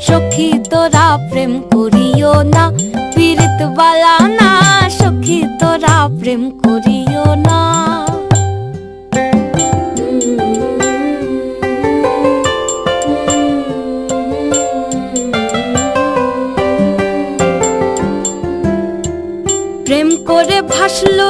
সখী তোরা প্রেম করিও না, পীড়িত বালা না, সখী তোরা প্রেম করিও না। প্রেম করে ভাসলো